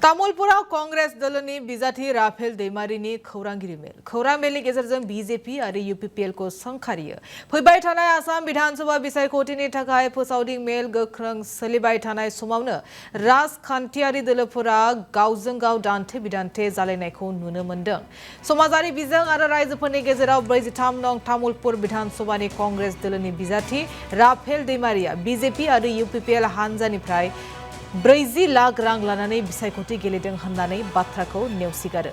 तामुलपुराव कांग्रेस दलनि बिजाथि राफेल दैमारिनि खौरांगिरि मेल खौरां मेलनि गेजेरजों बीजेपी आरो यूपीपीएल को सोंखारियो फैबाय थानाय आसाम विधानसभा बिसायख'थिनि थाखाय फोसावदिं मेल गोख्रों सोलिबाय थानाय समावनो राजखान्थियारि दोलोफोरा गावजों गाव दान्थे बिदान्थे जालायनायखौ नुनो मोन्दों। समाजारि बिजों आरो रायजोफोरनि गेजेराव 43 नं तामुलपुर विधानसभानि कांग्रेस दलनि बिजाथि राफेल दैमारिया बीजेपी आरो यूपीपीएल हानजानिफ्राय 40 लाख रां लानानै बिसायख'थि गेलेदों होननानै बाथ्राखौ नेवसिगारो।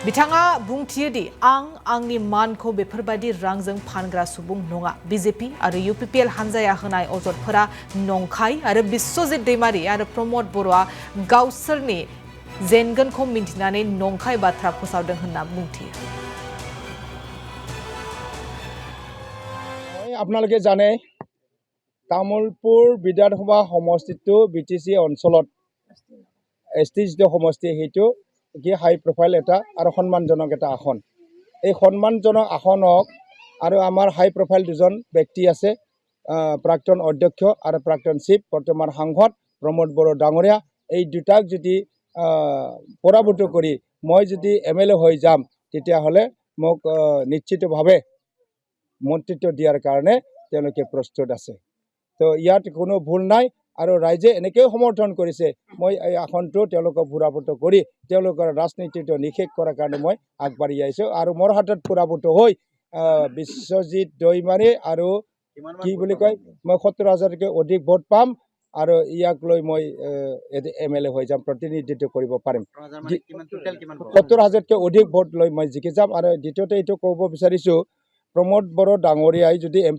बिथाङा बुंथियोदि आंनि मानखौ बेफोरबायदि रांजों फानग्रा सुबुं नङा। बीजेपी आरो यूपीपीएल हानजाया होनाय अजदफोरा नंखाय आरो बिश्वजित दैमारि आरो प्रमोद बर'आ गावसोरनि जेनगोनखौ मिन्थिनानै नंखाय बाथ्रा फोसावदों होनना बुंथियो। আপোনালোকে জানে तामुलपुर विधानसभा समष्टिটো बीटीसी অঞ্চলত एसटी जो समष्टि हेतु कि हाई प्रोफाइल एटा और सम्मानजनक एटा आसन এই सम्मानजनक आसनक और आमार हाई प्रोफाइल दुजन व्यक्ति आछे प्राक्तन अध्यक्ष और प्राक्तन चिफ बर्तमान सांसद प्रमोद बर डांगरिया এই দুটাক যদি পৰাভূত কৰি মই যদি এমএলএ হৈ যাম তেতিয়াহ'লে মোক নিশ্চিতভাৱে মন্ত্ৰিত্ব দিয়াৰ কাৰণে তেওঁলোকে প্ৰস্তুত আছে। তো ইয়াত কোনো ভুল নাই আৰু ৰাইজে এনেকৈ সমৰ্থন কৰিছে। মই এই আসনটো তেওঁলোকক পুৰাভূত কৰি তেওঁলোকৰ ৰাজনীতিটো নিষেধ কৰাৰ কাৰণে মই আগবাঢ়ি আহিছোঁ আৰু মোৰ হাতত পুৰাভূত হৈ বিশ্বজিৎ দৈমাৰী আৰু কি বুলি কয় মই 70,000কৈ অধিক ভোট পাম আৰু ইয়াক লৈ মই এমএলএ হৈ যাম, প্ৰতিনিধিত্ব কৰিব পাৰিম। 70,000কৈ অধিক ভোট লৈ মই জিকি যাম। আৰু দ্বিতীয়তে এইটো ক'ব বিচাৰিছোঁ, প্ৰমোদ বড়ো ডাঙৰীয়াই যদি এমপি